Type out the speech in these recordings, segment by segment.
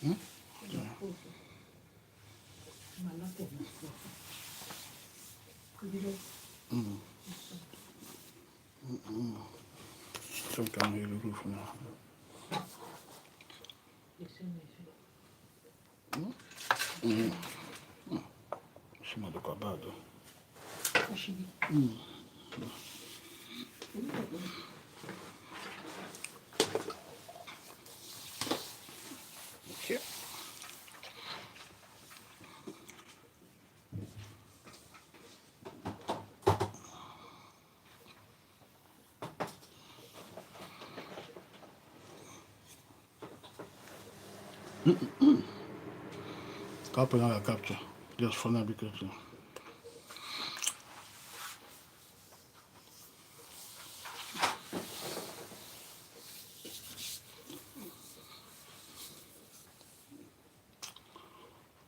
Hmm? Mm. I think I'm here the roof now. Mm. She might look bad though. Mm. Okay. Capture now, capture. Just for now because.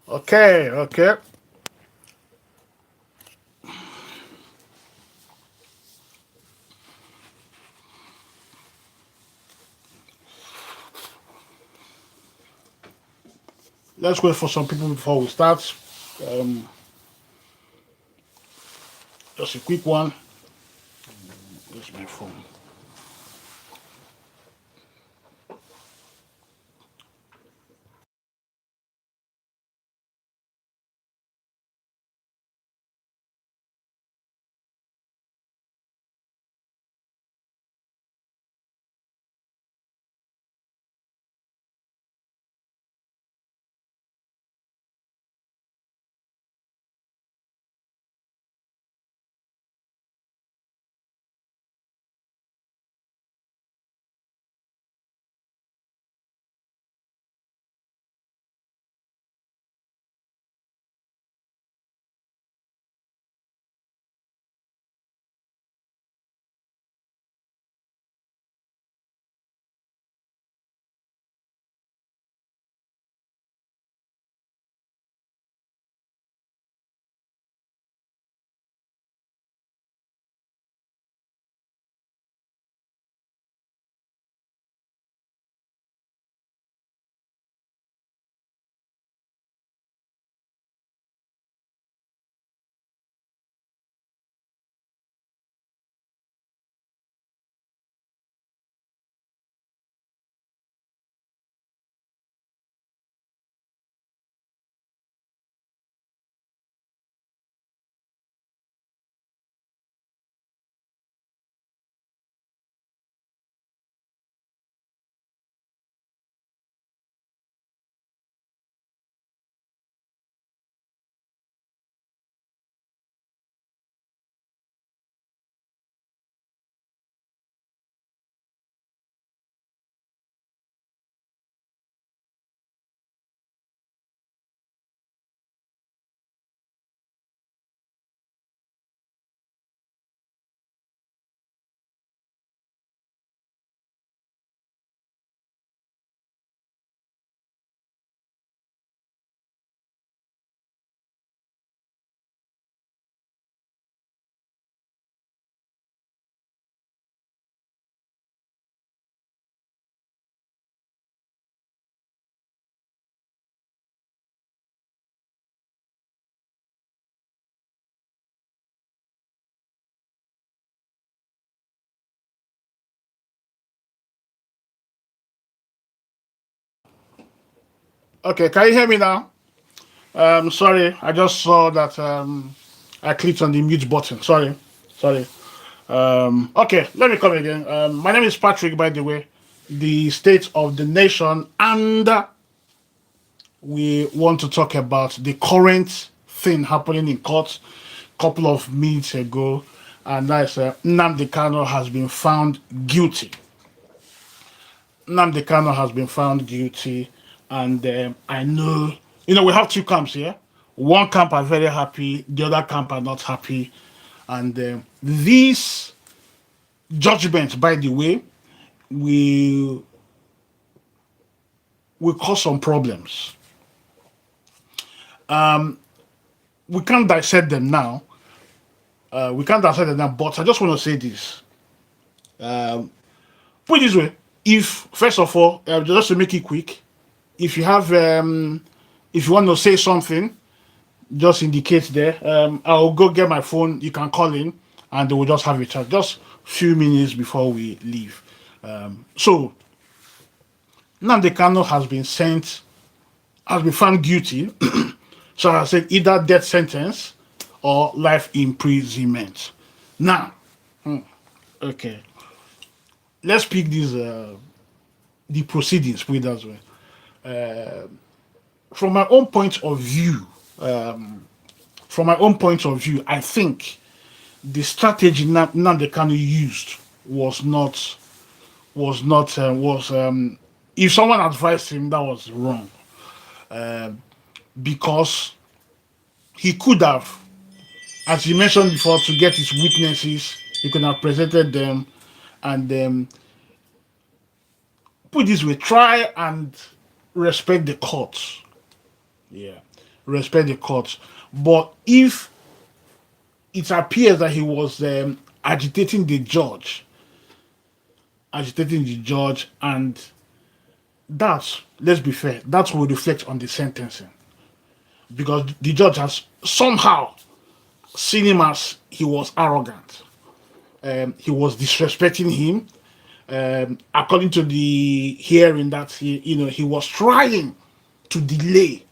Okay, okay. Let's wait for some people before we start. Um, just a quick one. This is my phone. Okay, can you hear me now? Sorry, I just saw that I clicked on the mute button. Sorry, sorry. Okay, let me come again. My name is Patrick, by the way, the state of the nation, and we want to talk about the current thing happening in court. Couple of minutes ago, and that's Nnamdi Kanu has been found guilty. Nnamdi Kanu has been found guilty, and I know, we have two camps here. One camp are very happy, the other camp are not happy, and this judgment, by the way, will will cause some problems. We can't dissect them now. We can't dissect them now, but I just want to say this. Put it this way: if first of all, just to make it quick, if you have if you want to say something, just indicate there. I'll go get my phone. You can call in, and we'll just have a chat. Just few minutes before we leave. So Nnamdi Kanu has been found guilty. So I said either death sentence or life imprisonment. Now, okay, let's pick these the proceedings. Put it that way. From my own point of view, I think the strategy Nnamdi Kanu used was not was if someone advised him, that was wrong, because he could have, as you mentioned before, to get his witnesses, he could have presented them, and put it this way, try and respect the courts. Yeah, respect the courts. But if it appears that he was agitating the judge, and that, let's be fair, that will reflect on the sentencing, because the judge has somehow seen him as he was arrogant. He was disrespecting him. According to the hearing, that he was trying to delay.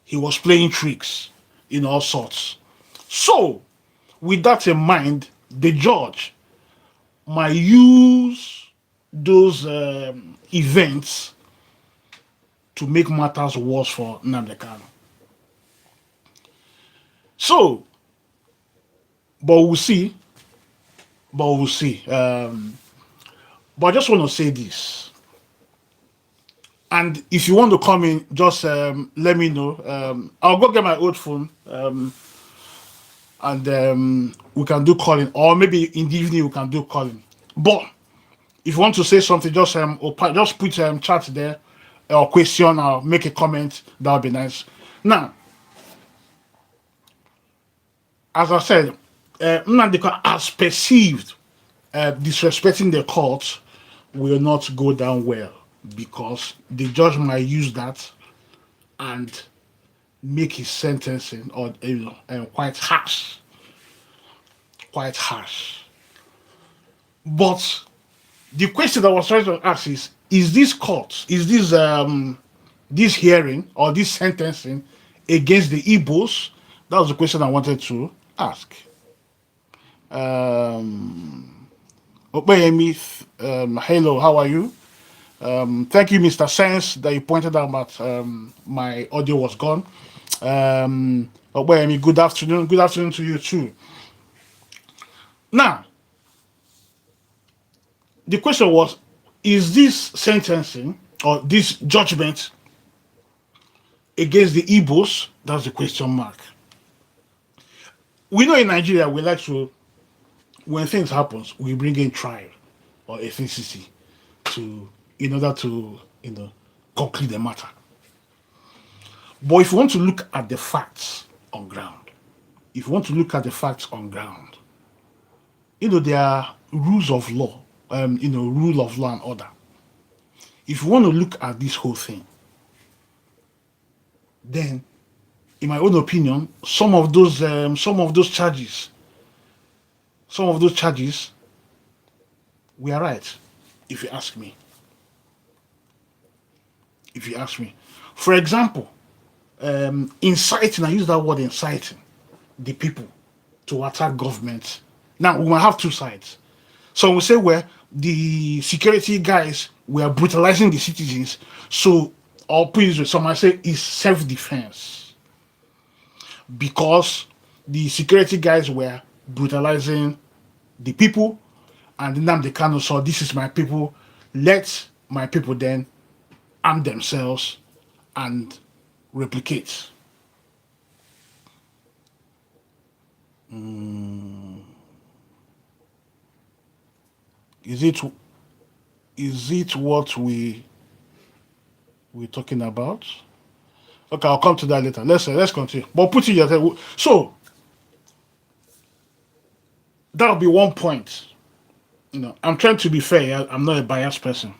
He was playing tricks in all sorts. So, with that in mind, the judge might use those events to make matters worse for Nnamdi Kanu. So, but we'll see. But we'll see. But I just want to say this. And if you want to come in, just let me know. I'll go get my old phone, and we can do calling, or maybe in the evening we can do calling. But if you want to say something, just just put chat there, or question, or make a comment. That would be nice. Now, as I said, Nnamdi Kanu, as perceived, disrespecting the court will not go down well, because the judge might use that and make his sentencing, or quite harsh, quite harsh. But the question I was trying to ask is this court, is this hearing or this sentencing against the Ibos? That was the question I wanted to ask. Opeyemi, hello, how are you? Thank you, Mr. Sense, that you pointed out that my audio was gone. Opeyemi, good afternoon. Good afternoon to you too. Now, the question was, is this sentencing or this judgment against the Ibos? That's the question mark. We know in Nigeria, we like to, when things happen, we bring in trial or ethnicity in order to conclude the matter. But if you want to look at the facts on ground, there are rules of law, rule of law and order. If you want to look at this whole thing, then, in my own opinion, some of those charges were right, if you ask me. For example, inciting, I use that word, inciting the people to attack government. Now, we might have two sides. So we say, well, the security guys were brutalizing the citizens, so, or please, some might say it's self-defense, because the security guys were brutalizing the people, and Nnamdi Kanu saw, this is my people, let my people then arm themselves and replicate. Is it what we're talking about? Okay, I'll come to that later. Let's continue. But put it yourself. So that'll be one point. I'm trying to be fair. I'm not a biased person.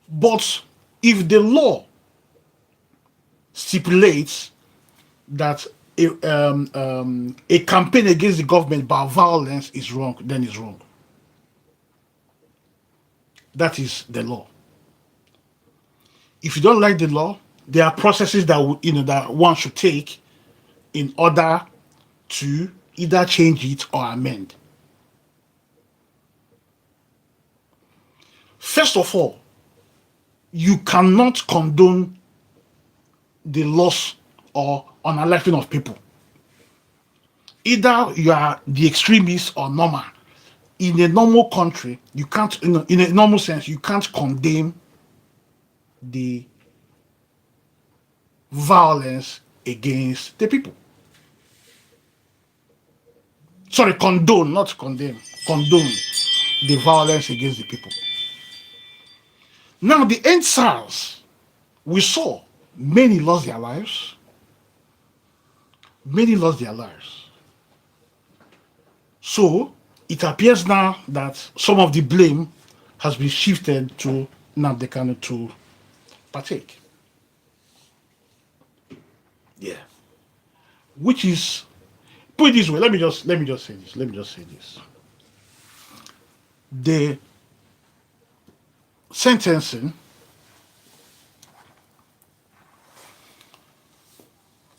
But If the law stipulates that a campaign against the government by violence is wrong, then it's wrong. That is the law. If you don't like the law, there are processes that one should take in order to either change it or amend. First of all, you cannot condone the loss or unaliving of people. Either you are the extremist or normal. In a normal country, you can't, in a normal sense, you can't condemn the violence against the people. Sorry, condone, not condemn. Condone the violence against the people. Now, the NSARS, we saw many lost their lives. Many lost their lives. So, it appears now that some of the blame has been shifted to Nnamdi Kanu to partake. Yeah. Which is, put it this way, let me just say this. The sentencing,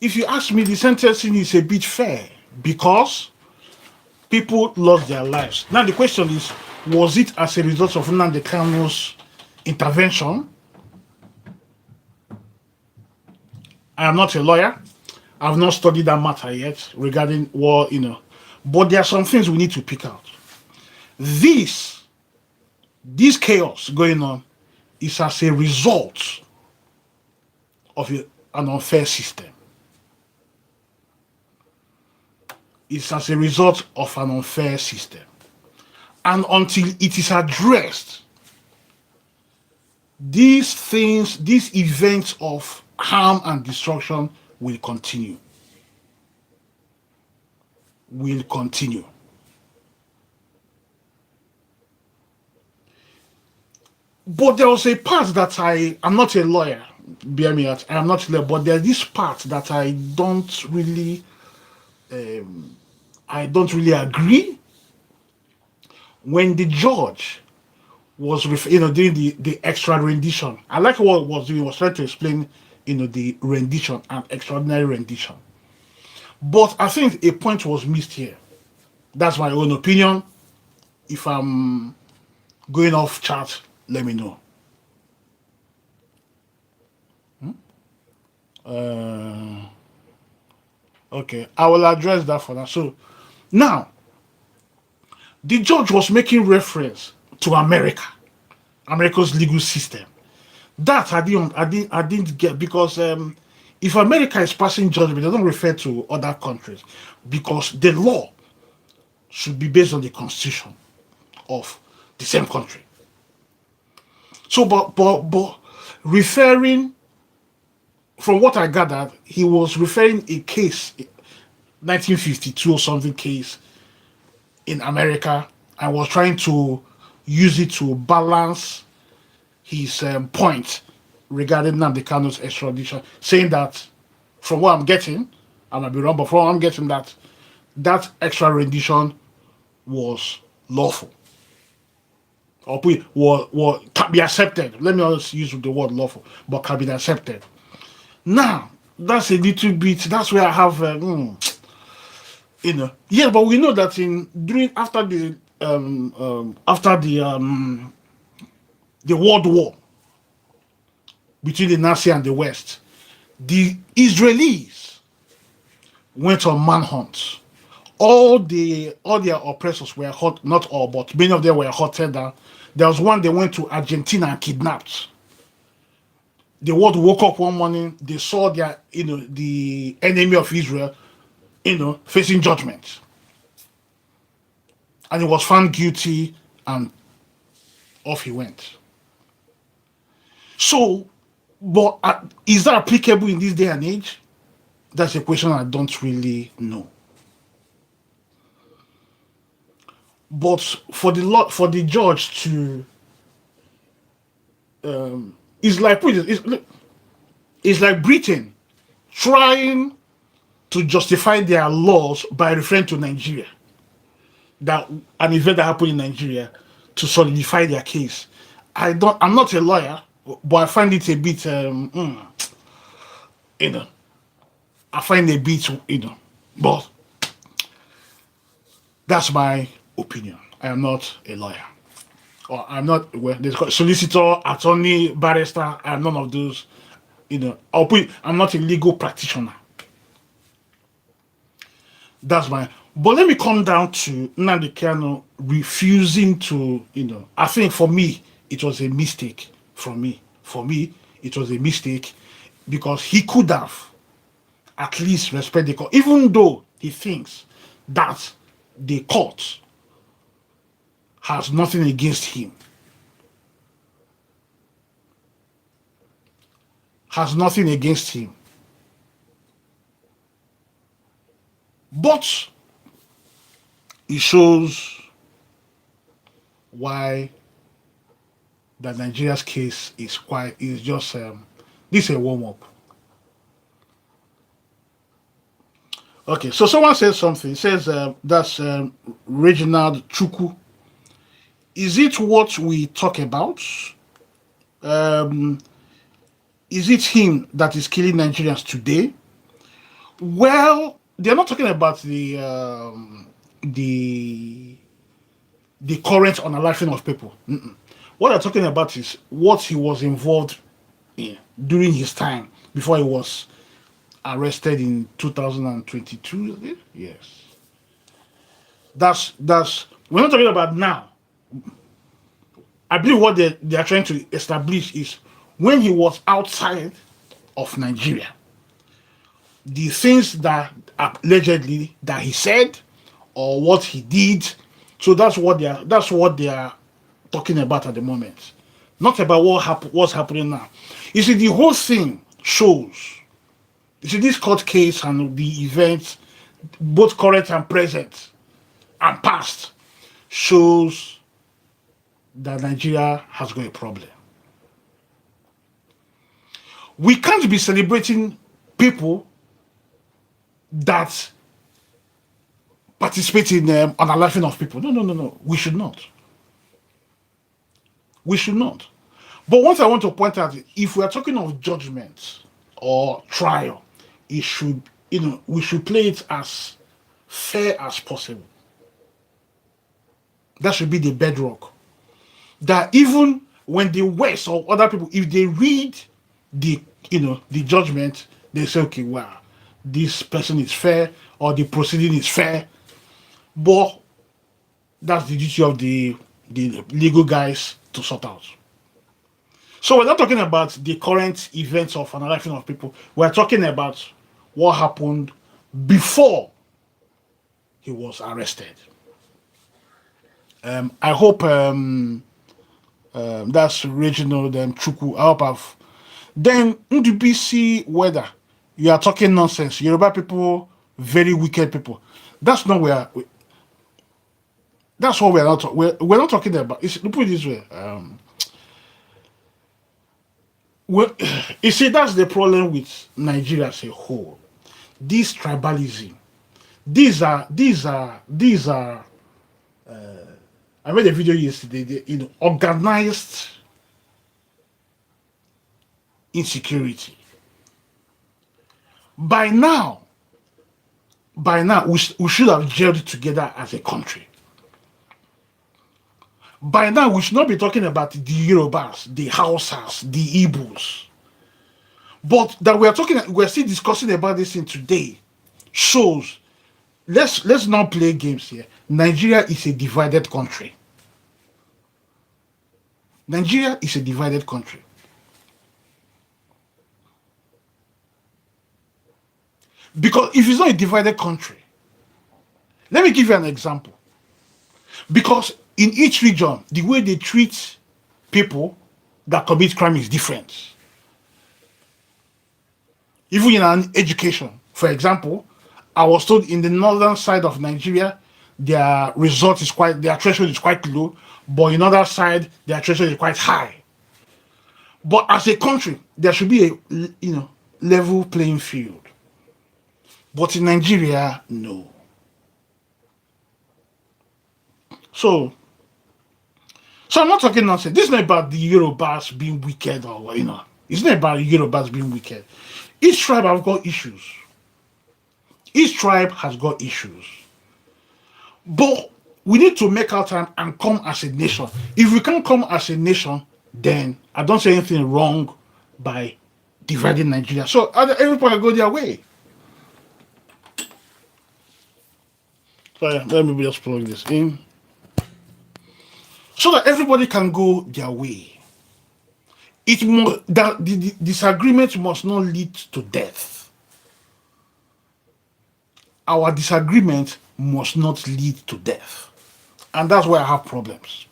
if you ask me, the sentencing is a bit fair because people lost their lives. Now the question is, was it as a result of Nnamdi Kanu's intervention? I am not a lawyer. I've not studied that matter yet regarding what, but there are some things we need to pick out. This chaos going on is as a result of an unfair system. It's as a result of an unfair system. And until it is addressed, these events of harm and destruction will continue. Will continue. But there was a part that I'm not a lawyer, bear me out, I'm not a lawyer, but there's this part that I don't really agree. When the judge was doing the extra rendition, I like what he was trying to explain, the rendition and extraordinary rendition. But I think a point was missed here. That's my own opinion. If I'm going off chart, let me know. Okay, I will address that for now. So now, the judge was making reference to America's legal system. That I didn't get, because if America is passing judgment, they don't refer to other countries, because the law should be based on the constitution of the same country. So, but referring, from what I gathered, he was referring a case, 1952 or something case in America, and was trying to use it to balance his point regarding Nnamdi Kanu's extradition, saying that, from what I'm getting, I might be wrong, but from what I'm getting, that extra rendition was lawful, or can be accepted. Let me not use the word lawful, but can be accepted. Now, that's a little bit. That's where I have, yeah. But we know that after the World War between the Nazi and the West, the Israelis went on manhunt. All their oppressors were hot, not all, but many of them were hunted down. There was one, they went to Argentina and kidnapped. The world woke up one morning, they saw the enemy of Israel, facing judgment. And he was found guilty, and off he went. So, but is that applicable in this day and age? That's a question I don't really know. But for the judge to It's like it's like Britain trying to justify their laws by referring to Nigeria, that an event that happened in Nigeria, to solidify their case. I'm not a lawyer, but I find it a bit you know I find a bit but that's my opinion. I am not a lawyer. Or I'm not solicitor, attorney, barrister. I'm none of those. I'm not a legal practitioner. That's my. But let me come down to Nnamdi Kanu refusing to. I think for me it was a mistake. For me, it was a mistake because he could have at least respect the court, even though he thinks that the court has nothing against him. Has nothing against him. But it shows why the Nigeria's case is just this is a warm-up. Okay, so someone says something. It says that's Reginald Chuku. Is it what we talk about? Is it him that is killing Nigerians today? Well, they're not talking about the current unaliving of people. What they're talking about is what he was involved in during his time before he was arrested in 2022. Yes, that's we're not talking about now. I believe what they are trying to establish is when he was outside of Nigeria, the things that allegedly that he said or what he did. So that's what they are talking about at the moment, not about what's happening now. You see, the whole thing shows. You see, this court case and the events, both current and present and past, shows that Nigeria has got a problem. We can't be celebrating people that participate in unaliving of people. No. We should not. We should not. But what I want to point out, if we are talking of judgment or trial, it should, we should play it as fair as possible. That should be the bedrock. That even when the West or other people, if they read the judgment, they say, okay, wow, this person is fair or the proceeding is fair. But that's the duty of the legal guys to sort out. So we're not talking about the current events of unaliving of people. We're talking about what happened before he was arrested. I hope that's Reginald Chuku. I hope I've. Then NDBC weather. You are talking nonsense. Yoruba people, very wicked people. That's not where. That's what we're not. We're not talking about. Put it this way. You see, that's the problem with Nigeria as a whole. This tribalism. These are. I made a video yesterday. Organized insecurity. By now, we should have gelled together as a country. By now, we should not be talking about the Yorubas, the Hausas, the Ibos. But that we're still discussing about this thing today shows, let's not play games here. Nigeria is a divided country. Nigeria is a divided country. Because if it's not a divided country, let me give you an example. Because in each region, the way they treat people that commit crime is different. Even in an education, for example, I was told in the northern side of Nigeria, their threshold is quite low, but in other side, their threshold is quite high. But as a country, there should be a level playing field. But in Nigeria, no. So I'm not talking nonsense. This is not about the Yorubas being wicked or It's not about Yorubas being wicked. Each tribe has got issues. Each tribe has got issues. But we need to make our time and come as a nation. If we can't come as a nation, then I don't say anything wrong by dividing Nigeria. So everybody go their way. So let me just plug this in. So that everybody can go their way. The disagreement must not lead to death. Our disagreement must not lead to death. And that's where I have problems.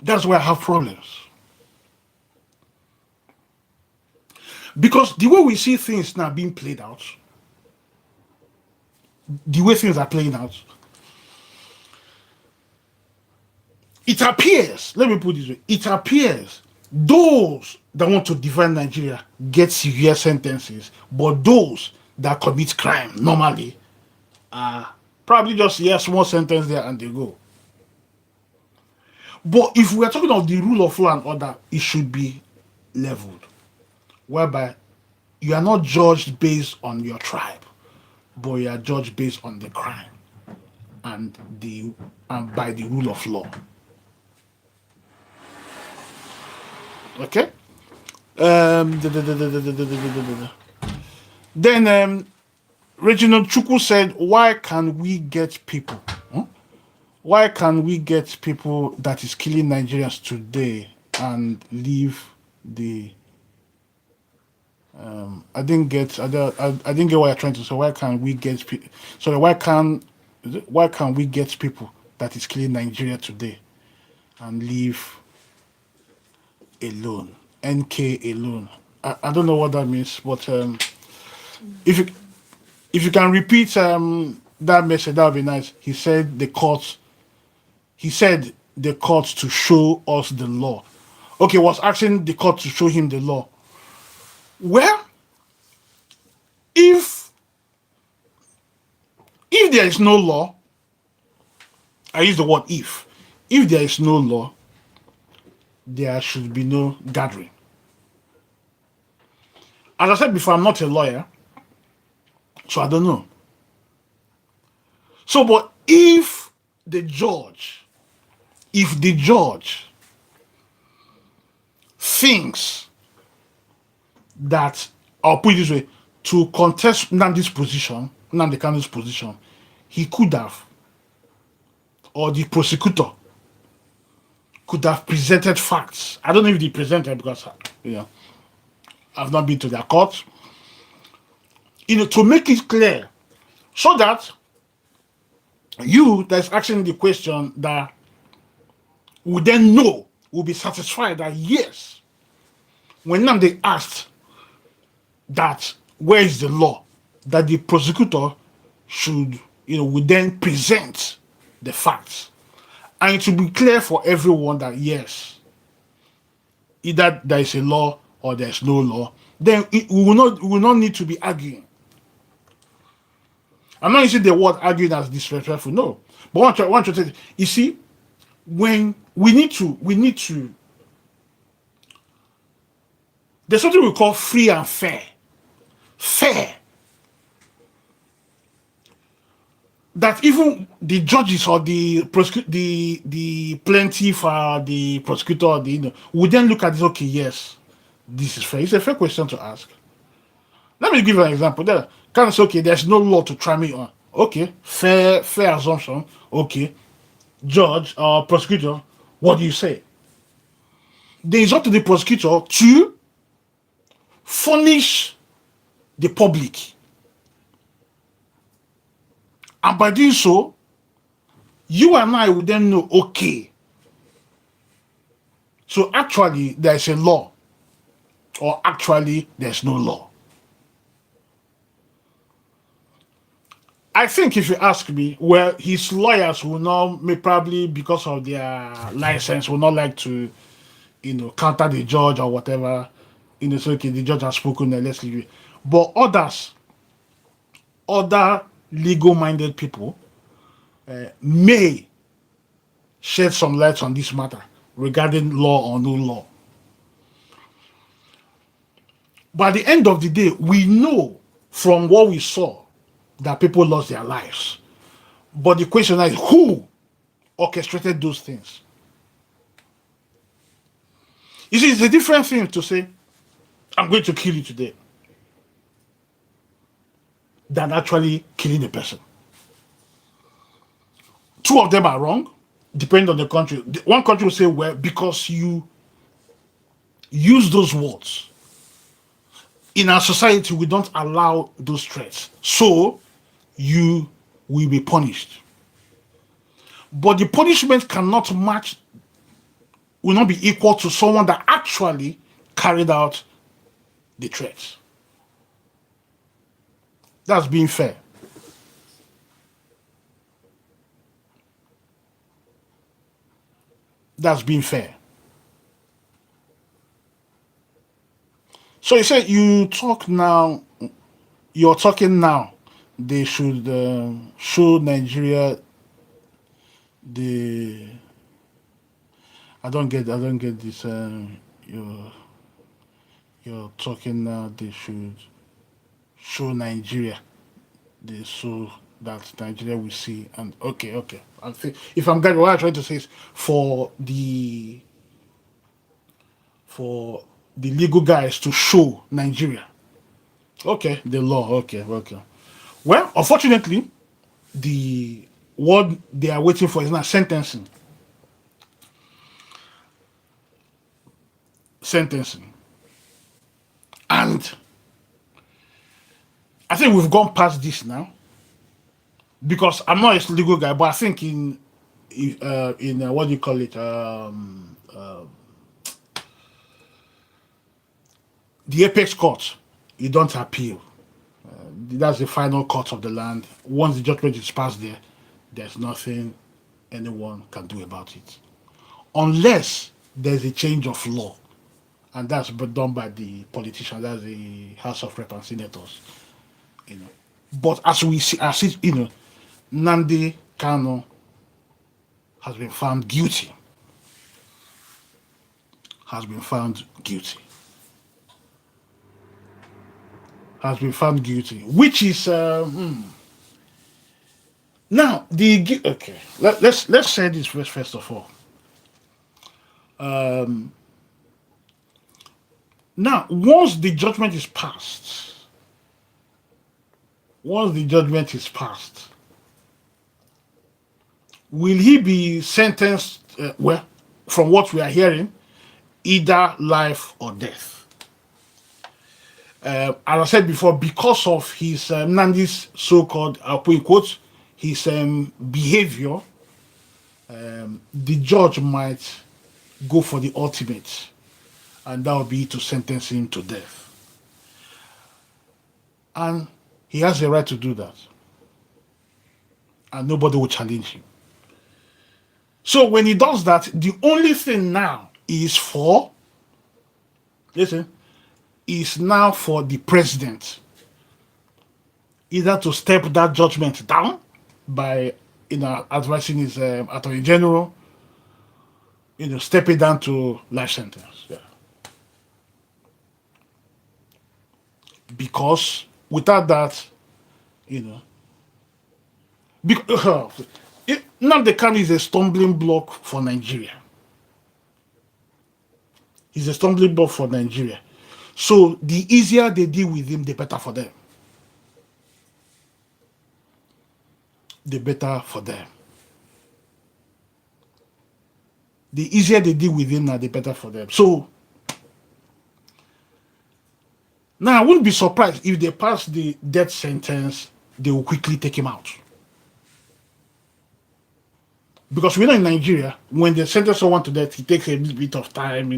That's where I have problems. Because the way we see things now being played out, the way things are playing out, it appears, let me put it this way, it appears those that want to divide Nigeria get severe sentences, but those that commit crime normally are probably just small sentence there and they go. But if we are talking of the rule of law and order, it should be leveled, whereby you are not judged based on your tribe, but you are judged based on the crime and by the rule of law. Okay. Then Reginald Chukwu said, "Why can we get people? Why can we get people that is killing Nigerians today and leave the?" I didn't get what you're trying to say. Why can we get people? Sorry, why can we get people that is killing Nigeria today and leave alone? NK alone. I don't know what that means, but if you can repeat that message, that would be nice. He said the courts to show us the law. Okay, was asking the court to show him the law. Well, if there is no law, I use the word if there is no law, there should be no gathering. As I said before, I'm not a lawyer, so I don't know. So, but if the judge thinks that, I'll put it this way, to contest Nnamdi Kanu's position, he could have, or the prosecutor could have presented facts. I don't know if they presented because I've not been to their court. To make it clear, so that you that's asking the question that will then know, will be satisfied that yes, when Nnamdi asked that where is the law, that the prosecutor should, would then present the facts. And it will be clear for everyone that yes, either there is a law or there is no law. Then we will not need to be arguing. I'm not using the word arguing as disrespectful, no. But want to say, you see, when we need to, there's something we call free and fair. Fair. That even the judges or the plaintiff or the prosecutor or would then look at this, okay, yes, this is fair. It's a fair question to ask. Let me give you an example. There, kind of say, okay, there's no law to try me on. Okay, fair assumption. Okay, judge or prosecutor, what do you say? Then it's up to the prosecutor to furnish the public. And by doing so, you and I will then know, okay, so actually there's a law, or actually there's no law. I think if you ask me, well, his lawyers will not, probably because of their license, will not like to, counter the judge or whatever. So okay, the judge has spoken, let's leave it. But other legal-minded people may shed some light on this matter regarding law or no law. But at the end of the day, we know from what we saw that people lost their lives. But the question is, who orchestrated those things? You see, it's a different thing to say, I'm going to kill you today, than actually killing a person. Two of them are wrong, depending on the country. One country will say, well, because you use those words. In our society, we don't allow those threats. So, you will be punished. But the punishment cannot match, will not be equal to someone that actually carried out the threats. That's being fair. That's being fair. So you said you're talking now, they should show Nigeria the. I don't get this. You're talking now. They should show Nigeria, so that Nigeria will see. And okay. If I'm getting what I'm trying to say is for the legal guys to show Nigeria. Okay, the law. Okay. Well, unfortunately, what they are waiting for is not sentencing. And I think we've gone past this now, because I'm not a legal guy, but I think in what do you call it? The apex court, you don't appeal. That's the final court of the land. Once the judgment is passed there, there's nothing anyone can do about it, unless there's a change of law, and that's done by the politicians. That's the House of Rep and Senators. But as we see, Nnamdi Kanu has been found guilty. Has been found guilty, which is now the okay. Let's say this first of all. Now, once the judgment is passed, will he be sentenced? Well, from what we are hearing, either life or death. As I said before, because of his Nnamdi's so-called, I'll put in quotes, his behavior, the judge might go for the ultimate, and that would be to sentence him to death. And he has the right to do that, and nobody will challenge him. So when he does that, the only thing now is for the president either to step that judgment down by advising his attorney general, step it down to life sentence. Yeah. Because without that, Nnamdi Kanu is a stumbling block for Nigeria. He's a stumbling block for Nigeria. So the easier they deal with him, the better for them. The better for them. The easier they deal with him, now the better for them. So now I wouldn't be surprised if they pass the death sentence, they will quickly take him out. Because we know in Nigeria, when they sentence someone to death, it takes a little bit of time,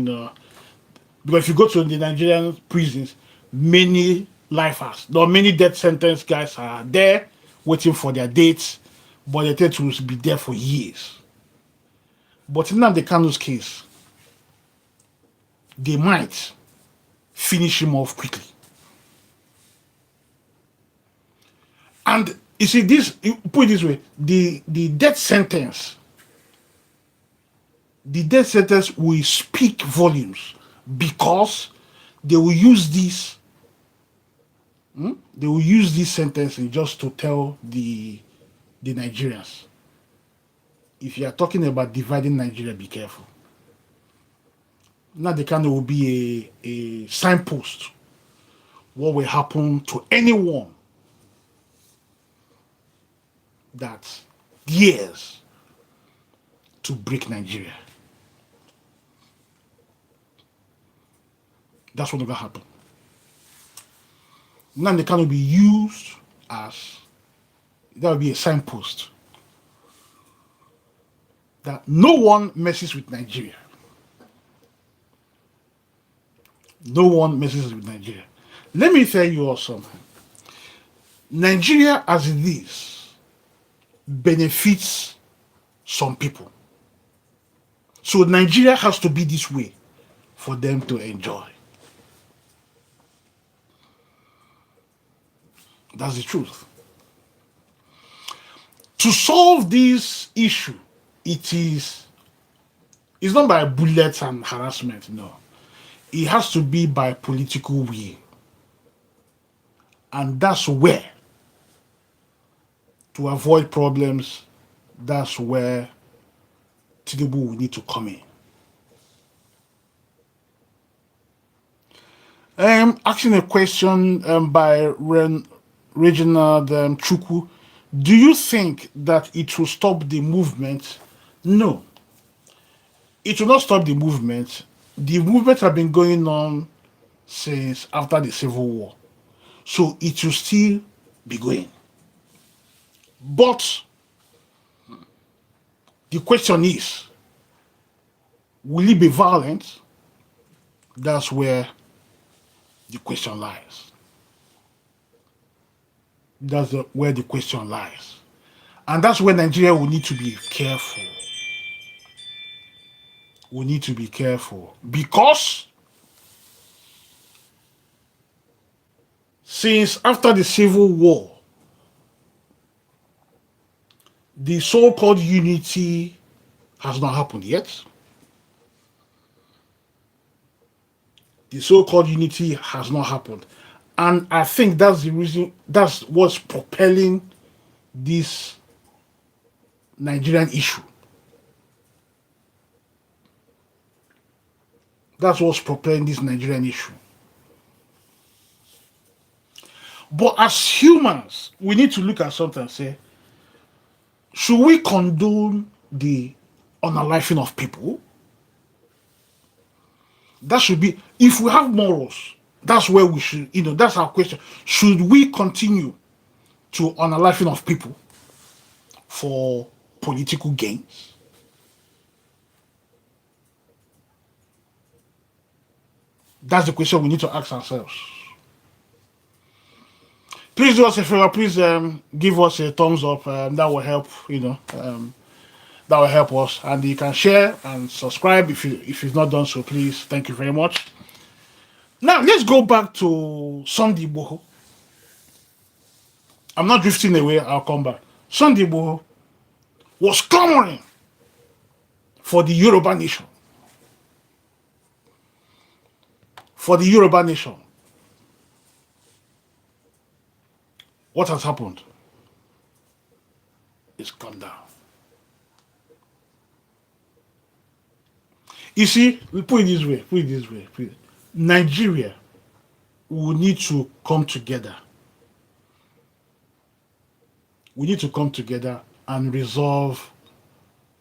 Because if you go to the Nigerian prisons, many lifers, there are many death sentence guys are there waiting for their dates, but they tend to be there for years. But in Nnamdi Kanu's case, they might finish him off quickly. And you see, this, put it this way, the death sentence will speak volumes, because they will use this sentencing just to tell the Nigerians, if you are talking about dividing Nigeria, be careful. Now the kind will be a signpost. What will happen to anyone that dares to break Nigeria? That's what will happen. Now they can be used as, that will be a signpost that no one messes with Nigeria. No one messes with Nigeria. Let me tell you all something. Nigeria as it is benefits some people. So Nigeria has to be this way for them to enjoy. That's the truth. To solve this issue, it's not by bullets and harassment, no. It has to be by political will. And that's where, to avoid problems, that's where Tinubu will need to come in. Asking a question by Reginald Chukwu. Do you think that it will stop the movement? No. It will not stop the movement. The movement has been going on since after the Civil War. So it will still be going. But the question is, will it be violent? That's where the question lies. That's where the question lies. And that's where Nigeria will need to be careful. We need to be careful. Because since after the Civil War, the so-called unity has not happened yet. The so-called unity has not happened. And I think that's the reason, that's what's propelling this Nigerian issue. That's what's propelling this Nigerian issue. But as humans, we need to look at something and say, should we condone the unaliving of people? That should be, if we have morals, that's where we should, that's our question. Should we continue to unaliving of people for political gains? That's the question we need to ask ourselves. Please do us a favor. Please give us a thumbs up. That will help. That will help us. And you can share and subscribe if you've not done so. Please, thank you very much. Now let's go back to Sunday Igboho. I'm not drifting away. I'll come back. Sunday Igboho was clamoring for the Yoruba nation. For the Yoruba nation. What has happened? It's gone down. You see, we put it this way. Nigeria will need to come together. We need to come together and resolve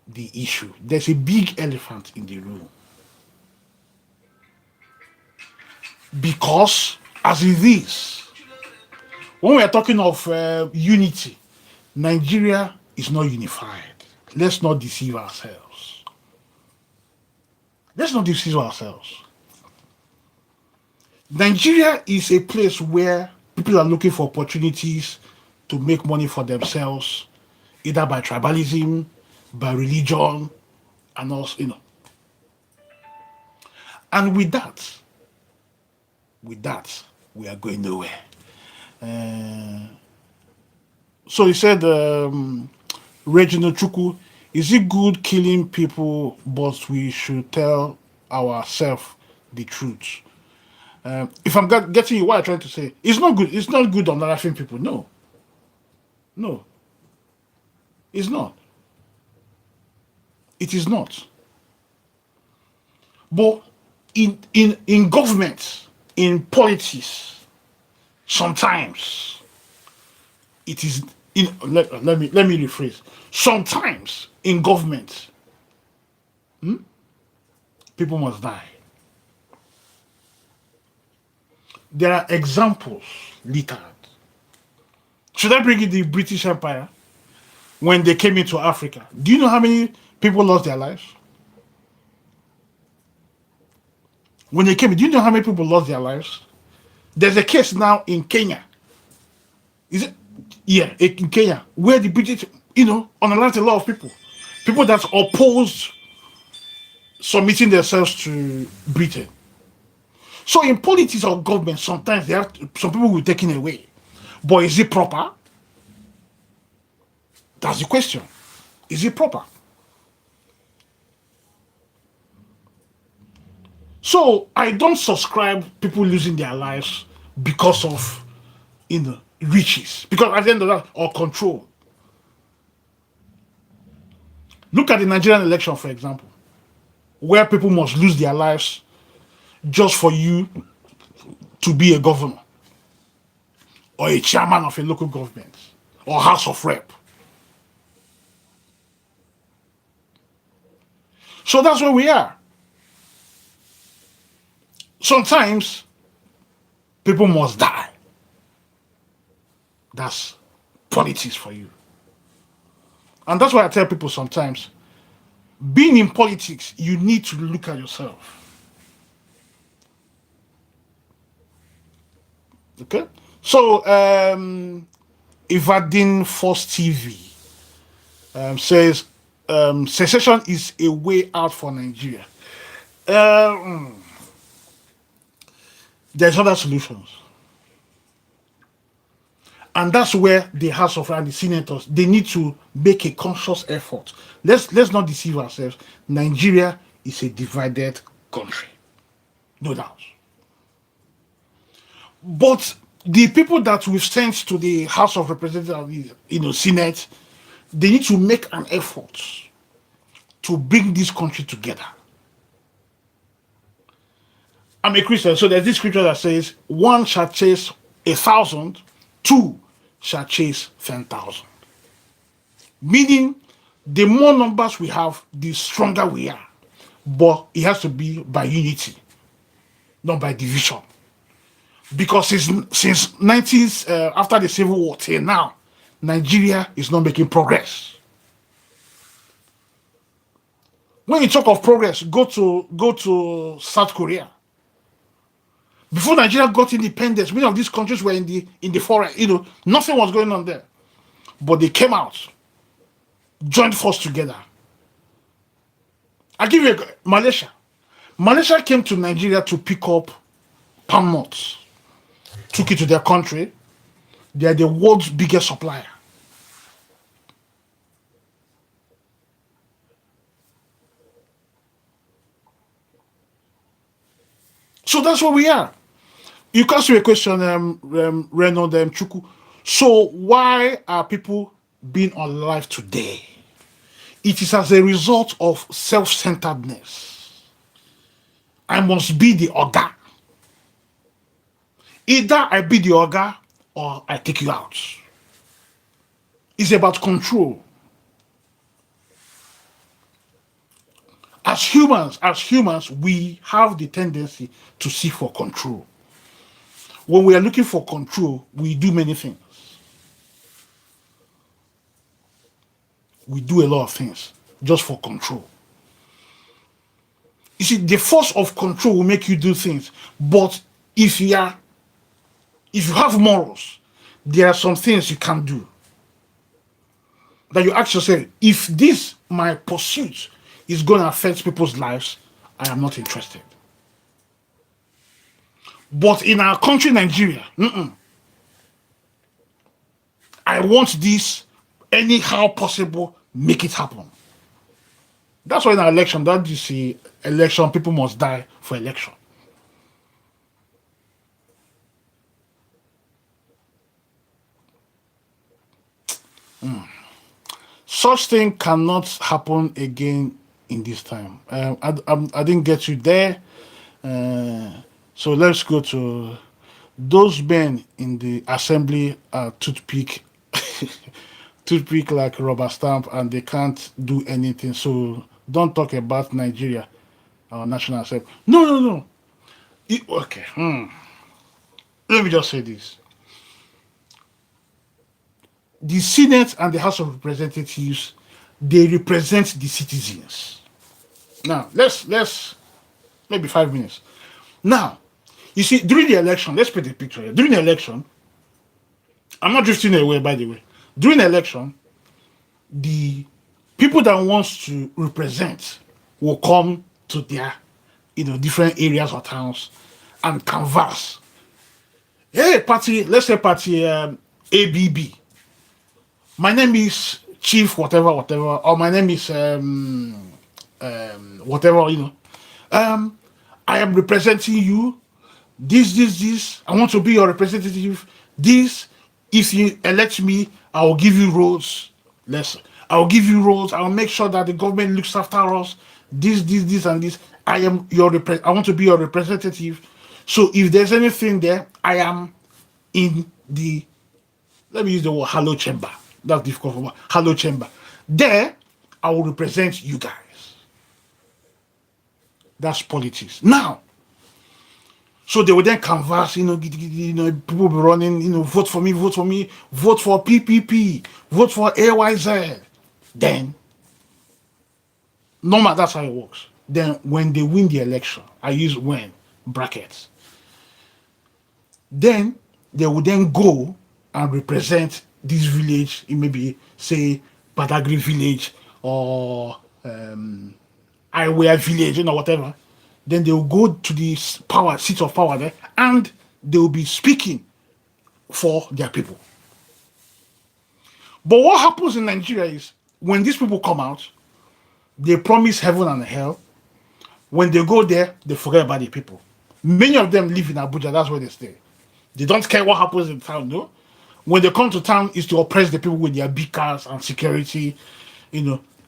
the issue. There's a big elephant in the room. Because, as it is, when we are talking of unity, Nigeria is not unified. Let's not deceive ourselves. Nigeria is a place where people are looking for opportunities to make money for themselves, either by tribalism, by religion, and also, And with that, we are going nowhere. Uh, so he said, Reginald Chuku, is it good killing people, but we should tell ourselves the truth? If I'm getting you, what I'm trying to say, it's not good. It's not good on laughing people. No, no, it's not. It is not. But in government, in politics, sometimes it is. Let me rephrase. Sometimes in government, people must die. There are examples littered. Should I bring in the British Empire when they came into Africa? Do you know how many people lost their lives? When they came, do you know how many people lost their lives? There's a case now in Kenya. Is it? Yeah, in Kenya, where the British, unalive a lot of people. People that opposed submitting themselves to Britain. So in politics or government, sometimes some people will be taken away. But is it proper? That's the question. Is it proper? So I don't subscribe people losing their lives because of riches. Because at the end of that, or control. Look at the Nigerian election, for example, where people must lose their lives just for you to be a governor or a chairman of a local government or House of Rep. So that's where we are. Sometimes people must die. That's politics for you. And that's why I tell people sometimes, being in politics, you need to look at yourself. Okay? So, Ivadin Force TV says, secession is a way out for Nigeria. There's other solutions. And that's where the House of and the senators, they need to make a conscious effort. Let's not deceive ourselves. Nigeria is a divided country. No doubt. But the people that we've sent to the House of Representatives, Senate, they need to make an effort to bring this country together. I'm a Christian, so there's this scripture that says, one shall chase 1,000, two shall chase 10,000. Meaning, the more numbers we have, the stronger we are. But it has to be by unity, not by division. Because since after the Civil War till now, Nigeria is not making progress. When you talk of progress, go to South Korea. Before Nigeria got independence, many of these countries were in the forest. Nothing was going on there. But they came out, joined force together. I'll give you Malaysia. Malaysia came to Nigeria to pick up palm nuts, took it to their country. They are the world's biggest supplier. So that's where we are. You can ask me a question, Reynolds Chuku. So why are people being alive today? It is as a result of self-centeredness. I must be the Oga. Either I be the Oga or I take you out. It's about control. As humans, we have the tendency to seek for control. When we are looking for control, we do many things. We do a lot of things just for control. You see, the force of control will make you do things. But if you have morals, there are some things you can't do. That you ask yourself, if this, my pursuit, is going to affect people's lives, I am not interested. But in our country, Nigeria, I want this anyhow possible, make it happen. That's why in an election, that you see election, people must die for election. Such thing cannot happen again in this time. I didn't get you there. So let's go to those men in the assembly are toothpick, toothpick like rubber stamp, and they can't do anything. So don't talk about Nigeria, our national assembly. No, no, no. Okay. Let me just say this: the Senate and the House of Representatives, they represent the citizens. Now let's maybe 5 minutes. Now, you see, during the election, let's paint the picture here. During the election, I'm not drifting away, by the way. During the election, the people that wants to represent will come to their, different areas or towns and canvass. Hey, party, let's say party ABB. My name is Chief whatever whatever, or my name is whatever I am representing you. This. I want to be your representative. This, if you elect me, I will give you roads. Less. I will give you roads. I will make sure that the government looks after us. This, and this. I want to be your representative. So if there's anything there, I am in the. Let me use the word hello chamber. That's difficult for me. Hello chamber. There, I will represent you guys. That's politics. Now, so they would then canvass, people will be running, vote for me, vote for PPP, vote for AYZ. Then, normal, that's how it works. Then, when they win the election, I use when, brackets. Then, they would then go and represent this village, it may be, say, Badagry village, or Iwea village, whatever. Then they will go to the seat of power there, and they will be speaking for their people. But what happens in Nigeria is when these people come out, they promise heaven and hell. When they go there, they forget about the people. Many of them live in Abuja, that's where they stay. They don't care what happens in town, no? When they come to town, is to oppress the people with their big cars and security.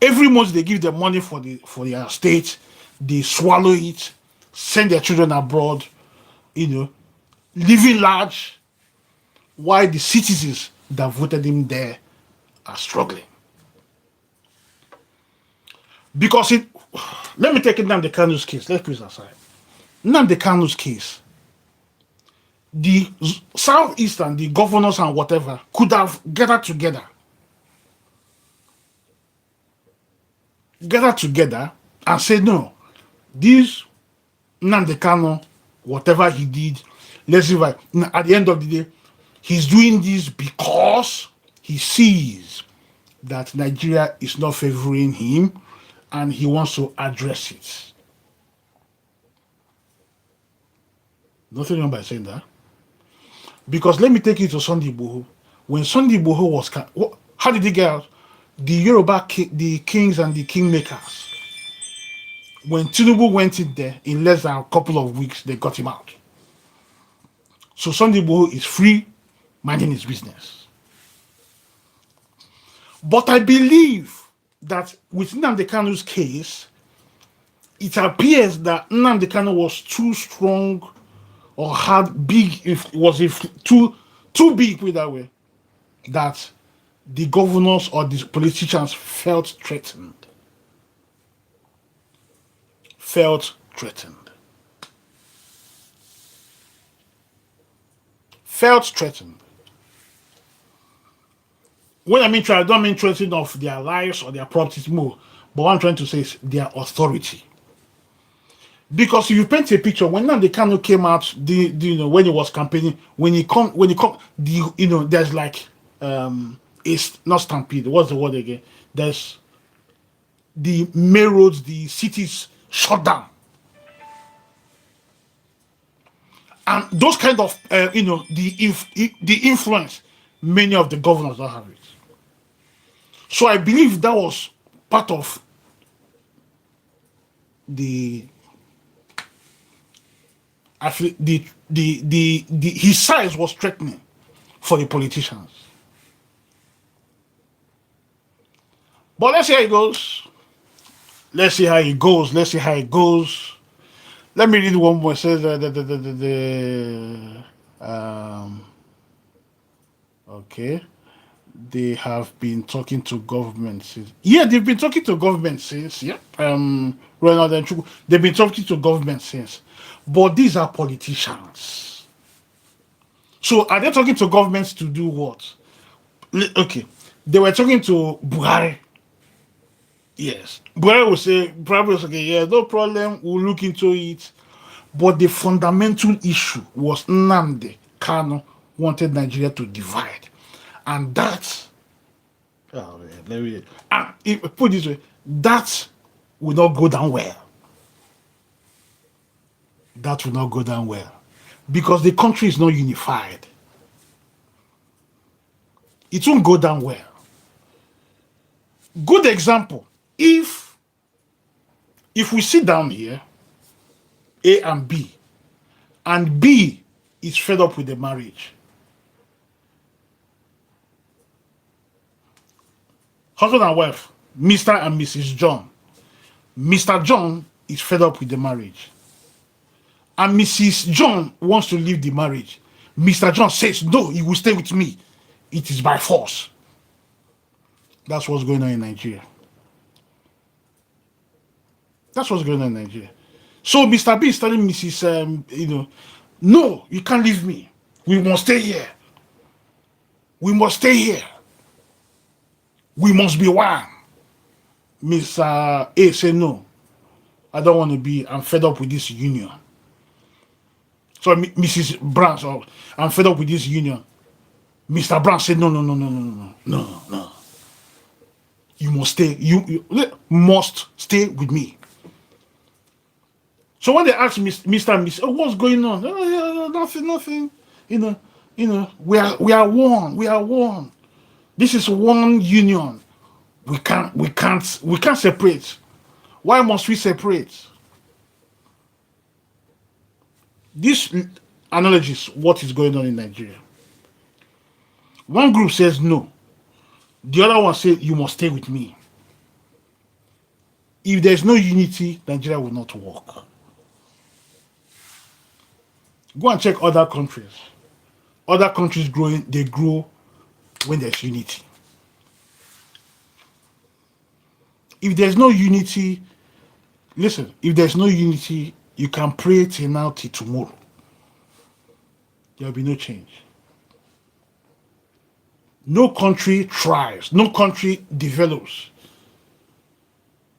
Every month they give them money for their state. They swallow it, send their children abroad, living large, while the citizens that voted him there are struggling. Because let me take Nnamdi Kanu's case. Let's put it aside. Nnamdi Kanu's case, the Southeastern, the governors and whatever, could have gathered together and said, no, this Nnamdi Kanu, whatever he did, let's see why. At the end of the day, he's doing this because he sees that Nigeria is not favoring him and he wants to address it. Nothing wrong by saying that. Because let me take you to Sunday Igboho. When Sunday Igboho was, how did he get out? The Yoruba, the kings and the kingmakers. When Tinubu went in there, in less than a couple of weeks, they got him out. So Sunday Igboho is free, minding his business. But I believe that with Nnamdi Kanu's case, it appears that Nnamdi Kanu was too strong or had big, too big with that way, that the governors or the politicians felt threatened. Felt threatened. When I mean I don't mean threatened of their lives or their properties more, but what I'm trying to say is their authority. Because if you paint a picture, when Nnamdi Kanu came out, when he was campaigning, there's like it's not stampede. What's the word again? There's the main roads, the cities shut down. And those kind of, the influence, many of the governors don't have it. So I believe that was part of the, I feel the his size was threatening for the politicians. But let's see how it goes. Let's see how it goes. Let's see how it goes. Let me read one more. It says okay. They have been talking to government since. Yeah, they've been talking to government since. Yeah. Ronald and Chukwu, they've been talking to government since. But these are politicians. So are they talking to governments to do what? Okay. They were talking to Buhari. Yes. Buhari will say, probably okay, yeah, no problem, we'll look into it. But the fundamental issue was Nnamdi Kanu wanted Nigeria to divide. And that, oh man, let me, put it this way, that will not go down well. That will not go down well. Because the country is not unified. It won't go down well. Good example, if we sit down here, A and B is fed up with the marriage. Husband and wife, Mr. and Mrs. John. Mr. John is fed up with the marriage. And Mrs. John wants to leave the marriage. Mr. John says, no, he will stay with me. It is by force. That's what's going on in Nigeria. That's what's going on in Nigeria. So Mr. B is telling Mrs. No, you can't leave me. We must stay here. We must stay here. We must be one. Mr. A said, no, I don't want to be. I'm fed up with this union. So Mrs. Brown said, I'm fed up with this union. Mr. Brown said, no. You must stay. You must stay with me. So when they asked Mr. and Mrs., oh, what's going on? Oh, yeah, nothing. We are one. We are one. This is one union. We can't separate. Why must we separate? This acknowledges what is going on in Nigeria. One group says no. The other one says you must stay with me. If there's no unity, Nigeria will not work. Go and check other countries. Other countries growing, they grow when there's unity. If there's no unity, listen, if there's no unity, you can pray till now till tomorrow. There will be no change. No country thrives, no country develops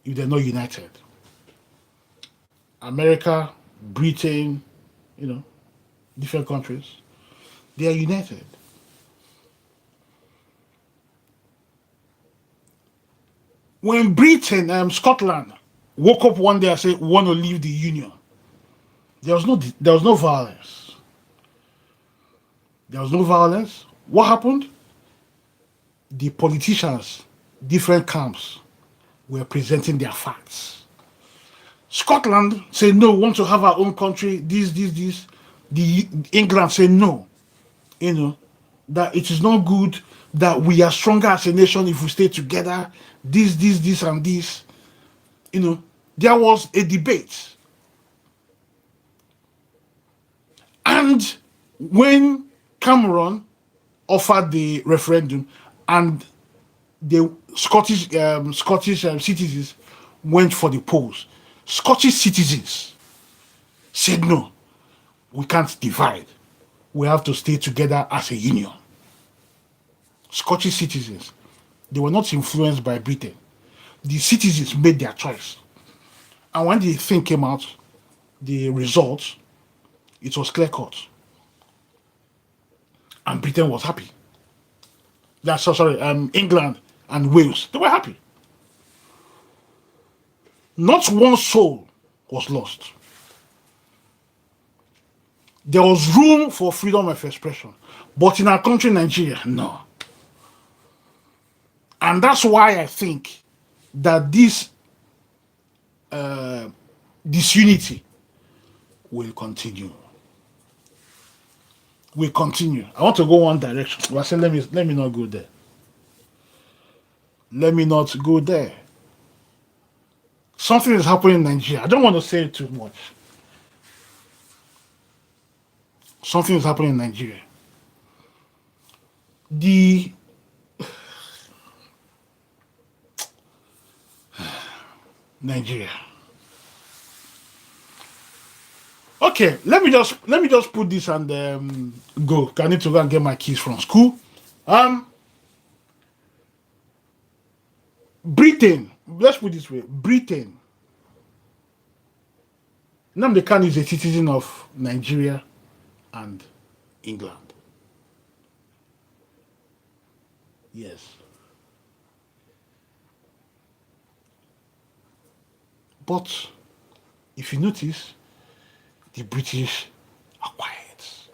if they're not united. America, Britain, different countries, they are united. When Britain, Scotland, woke up one day and said, we want to leave the Union, there was no violence. There was no violence. What happened? The politicians, different camps, were presenting their facts. Scotland said, no, we want to have our own country, this. The England said, no, that it is not good, that we are stronger as a nation if we stay together, this, and this. There was a debate. And when Cameron offered the referendum and the Scottish citizens went for the polls, Scottish citizens said, no, we can't divide. We have to stay together as a union. Scottish citizens, they were not influenced by Britain. The citizens made their choice. And when the thing came out, the results, it was clear-cut. And Britain was happy. England and Wales, they were happy. Not one soul was lost. There was room for freedom of expression. But in our country, Nigeria, no. And that's why I think that this disunity will continue. Will continue. I want to go one direction. But I said, let me not go there. Let me not go there. Something is happening in Nigeria. I don't want to say too much. Something is happening in Nigeria. The Nigeria. Okay, let me just put this and go. I need to go and get my keys from school. Britain. Let's put it this way. Britain. Nnamdi Kanu is a citizen of Nigeria and England. Yes. But if you notice, the British are quiet.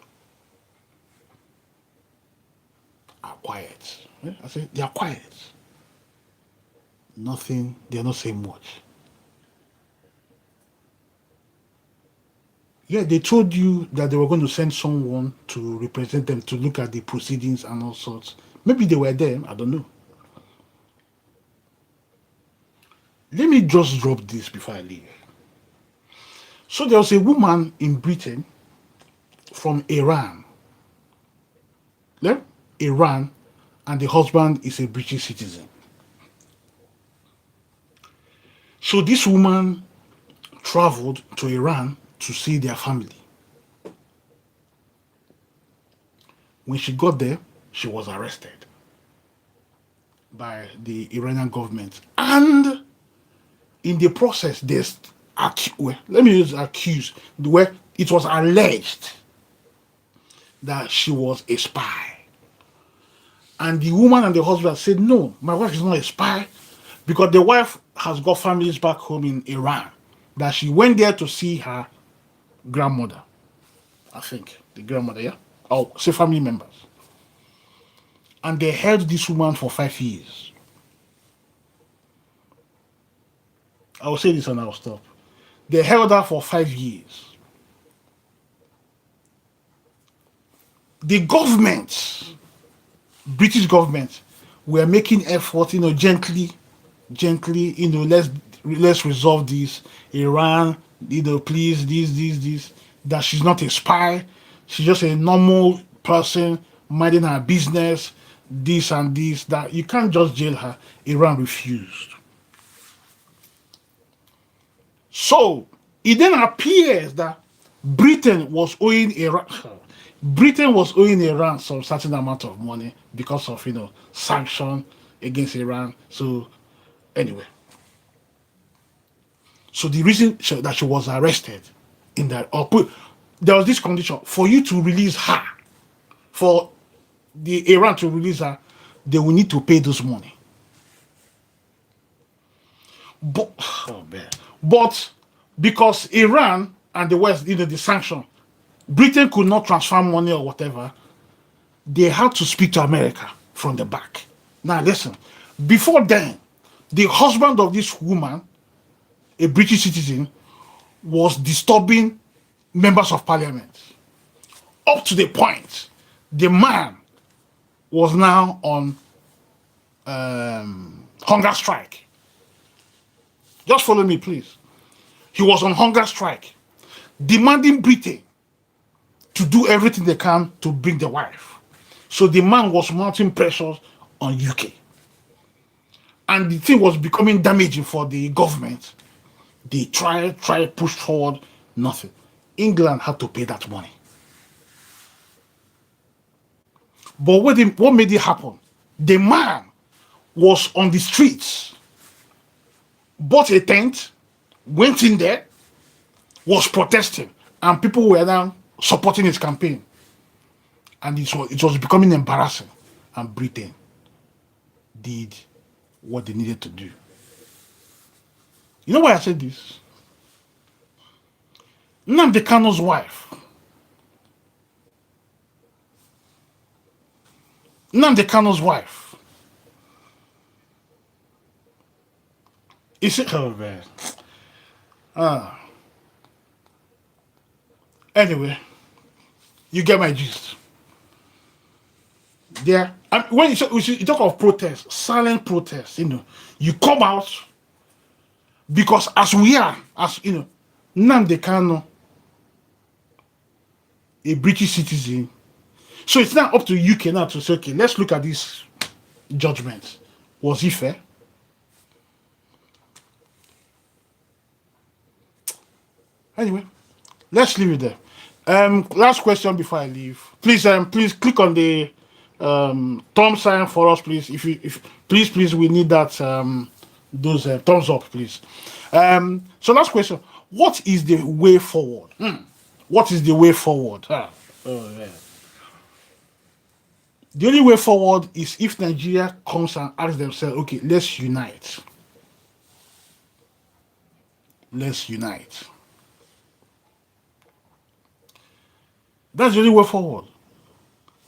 Are quiet. I say they are quiet. Nothing, they are not saying much. Yeah, they told you that they were going to send someone to represent them to look at the proceedings and all sorts. Maybe they were there, I don't know. Let me just drop this before I leave. So there was a woman in Britain from Iran. Yeah? Iran, and the husband is a British citizen. So this woman traveled to Iran to see their family. When she got there, she was arrested by the Iranian government. And in the process, let me use accused, where it was alleged that she was a spy. And the woman and the husband said, no, my wife is not a spy, because the wife has got families back home in Iran, that she went there to see her grandmother. I think, the grandmother, yeah? Or say family members. And they held this woman for 5 years. I will say this and I will stop. They held her for 5 years. The government, British government, were making effort, gently, let's resolve this. Iran, please, this. That she's not a spy. She's just a normal person minding her business, this and this, that. You can't just jail her. Iran refused. So it then appears that Britain was owing Iran some certain amount of money because of sanction against Iran. So anyway, so the reason that she was arrested in that, there was this condition for you to release her, for the Iran to release her, they will need to pay this money. But because Iran and the West, the sanction, Britain could not transfer money or whatever, they had to speak to America from the back. Now listen, before then, the husband of this woman, a British citizen, was disturbing members of parliament. Up to the point, the man was now on hunger strike. Just follow me, please. He was on hunger strike, demanding Britain to do everything they can to bring the wife. So the man was mounting pressure on UK. And the thing was becoming damaging for the government. They tried, pushed forward, nothing. England had to pay that money. But what made it happen? The man was on the streets, bought a tent, went in there, was protesting, and people were now supporting his campaign. And it was becoming embarrassing. And Britain did what they needed to do. You know why I said this? Nnamdi Kanu's wife Nnamdi Kanu's wife. Is it? Oh man. Ah. Anyway, you get my gist. There, and when you talk of protest, silent protest, you come out because as we are, as Nnamdi Kanu, a British citizen. So it's now up to UK now to say, okay, let's look at this judgment. Was he fair? Anyway, let's leave it there. Last question before I leave. Please click on the thumb sign for us, please. If please, we need that those thumbs up, please. So last question: what is the way forward? What is the way forward? Oh yeah. The only way forward is if Nigeria comes and asks themselves, okay, let's unite. Let's unite. That's the only way forward.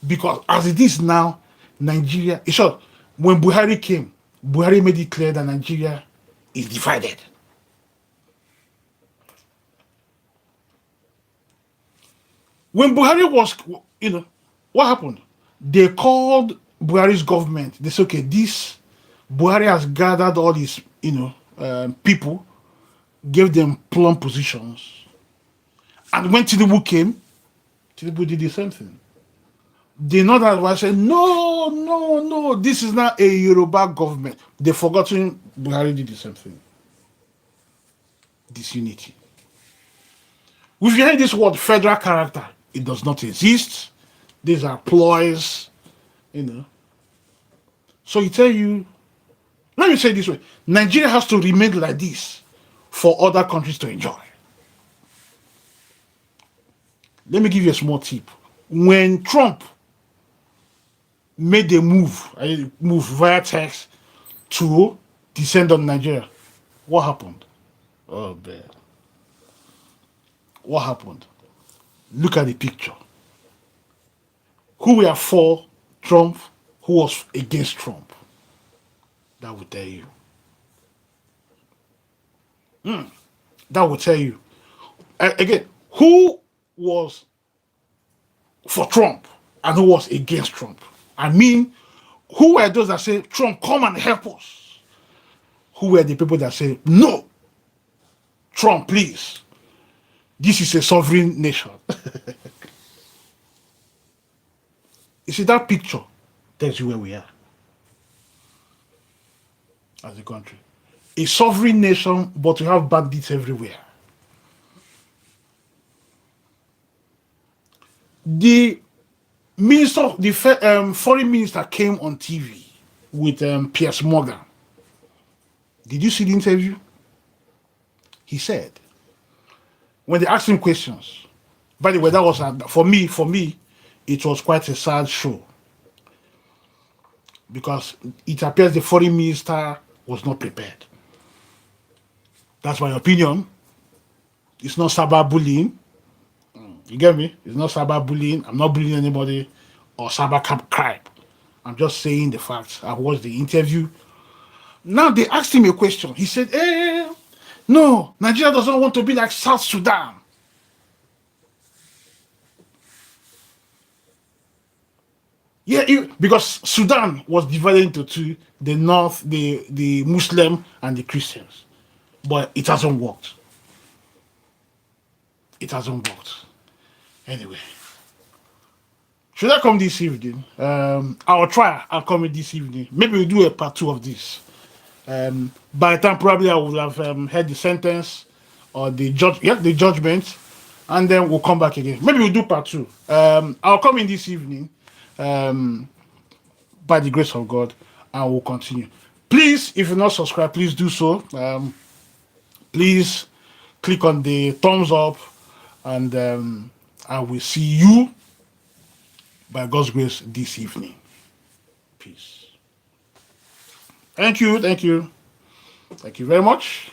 Because as it is now, Nigeria, in short, when Buhari came, Buhari made it clear that Nigeria is divided. When Buhari was, what happened? They called Buhari's government. They said, okay, this Buhari has gathered all these, people, gave them plum positions. And when Tinubu came, Tinubu did the same thing. The Northern was saying, no, this is not a Yoruba government. They've forgotten Buhari did the same thing. Disunity. We've heard this word federal character. It does not exist. These are ploys, So you tell you, let me say it this way, Nigeria has to remain like this for other countries to enjoy. Let me give you a small tip. When Trump made a move via text to descend on Nigeria, what happened? Oh, man. What happened? Look at the picture. Who were for Trump, who was against Trump? That will tell you. That will tell you. Again, who was for Trump and who was against Trump? I mean, who were those that say, Trump, come and help us? Who were the people that say, no, Trump, please. This is a sovereign nation. You see, that picture tells you where we are as a country. A sovereign nation, but we have bandits everywhere. The foreign minister came on TV with Piers Morgan. Did you see the interview? He said, when they asked him questions, by the way, that was for me, it was quite a sad show because it appears the foreign minister was not prepared. That's my opinion. It's not cyberbullying. You get me? It's not cyberbullying. I'm not bullying anybody or cybercrime. I'm just saying the facts. I watched the interview. Now they asked him a question. He said, no, Nigeria doesn't want to be like South Sudan. Yeah, because Sudan was divided into two, the North, the Muslim and the Christians. But it hasn't worked. It hasn't worked. Anyway. Should I come this evening? I'll try. I'll come this evening. Maybe we'll do a part 2 of this. By the time probably I will have heard the sentence or the judgment, and then we'll come back again. Maybe we'll do part 2. I'll come in this evening, by the grace of God, and we'll continue. Please, if you're not subscribed, please do so. Please click on the thumbs up, and I will see you by God's grace this evening. Peace. Thank you very much.